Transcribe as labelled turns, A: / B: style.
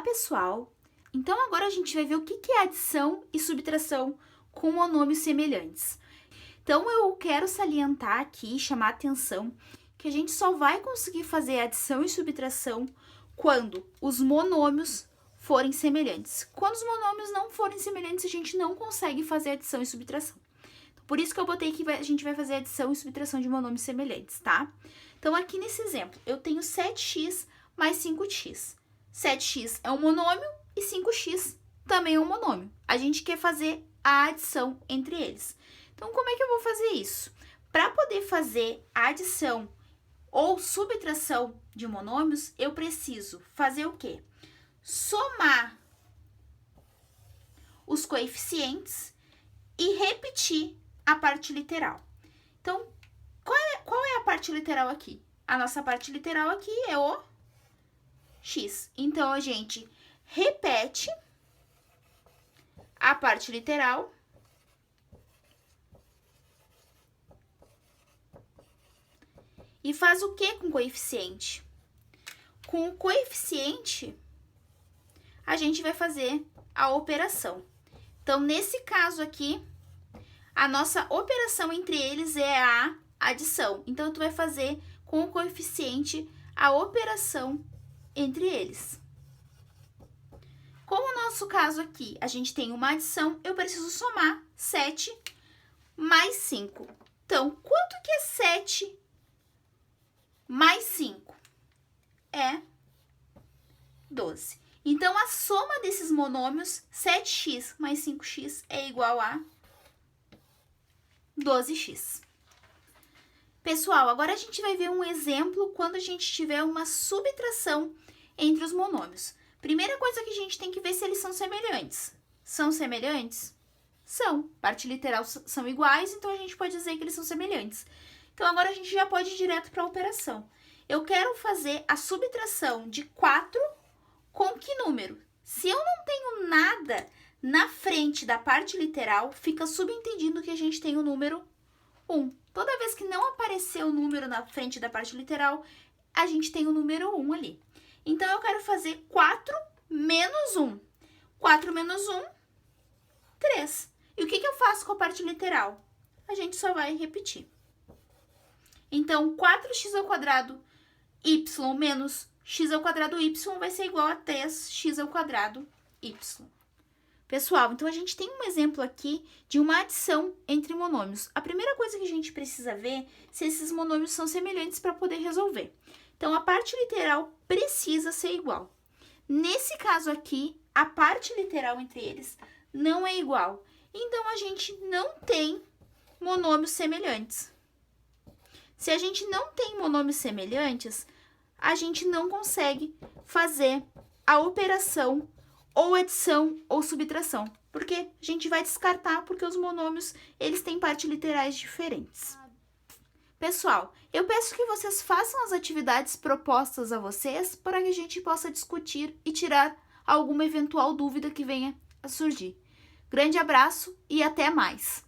A: pessoal! Então agora a gente vai ver o que é adição e subtração com monômios semelhantes. Então eu quero salientar aqui, chamar a atenção, que a gente só vai conseguir fazer adição e subtração quando os monômios forem semelhantes. Quando os monômios não forem semelhantes, a gente não consegue fazer adição e subtração. Por isso que eu botei que a gente vai fazer adição e subtração de monômios semelhantes, tá? Então aqui nesse exemplo, eu tenho 7x mais 5x. 7x é um monômio e 5x também é um monômio. A gente quer fazer a adição entre eles. Então, como é que eu vou fazer isso? Para poder fazer a adição ou subtração de monômios, eu preciso fazer o quê? Somar os coeficientes e repetir a parte literal. Então, qual é a parte literal aqui? A nossa parte literal aqui é o x. Então, a gente repete a parte literal e faz o que com o coeficiente? Com o coeficiente, a gente vai fazer a operação. Então, nesse caso aqui, a nossa operação entre eles é a adição. Então, tu vai fazer com o coeficiente a operação entre eles. Como no nosso caso aqui, a gente tem uma adição, eu preciso somar 7 mais 5. Então, quanto que é 7 mais 5? É 12. Então, a soma desses monômios, 7x mais 5x, é igual a 12x. Pessoal, agora a gente vai ver um exemplo quando a gente tiver uma subtração entre os monômios. Primeira coisa que a gente tem que ver se eles são semelhantes. São semelhantes? São. Parte literal são iguais, então a gente pode dizer que eles são semelhantes. Então, agora a gente já pode ir direto para a operação. Eu quero fazer a subtração de 4 com que número? Se eu não tenho nada na frente da parte literal, fica subentendido que a gente tem o número 1. Toda vez que não aparecer o número na frente da parte literal, a gente tem o número 1 ali. Então, eu quero fazer 4 menos 1. 4 menos 1, 3. E o que eu faço com a parte literal? A gente só vai repetir. Então, 4x² y menos x² y vai ser igual a 3x² y. Pessoal, então a gente tem um exemplo aqui de uma adição entre monômios. A primeira coisa que a gente precisa ver é se esses monômios são semelhantes para poder resolver. Então, a parte literal precisa ser igual. Nesse caso aqui, a parte literal entre eles não é igual. Então, a gente não tem monômios semelhantes. Se a gente não tem monômios semelhantes, a gente não consegue fazer a operação ou adição ou subtração, porque a gente vai descartar porque os monômios, eles têm partes literais diferentes. Pessoal, eu peço que vocês façam as atividades propostas a vocês para que a gente possa discutir e tirar alguma eventual dúvida que venha a surgir. Grande abraço e até mais!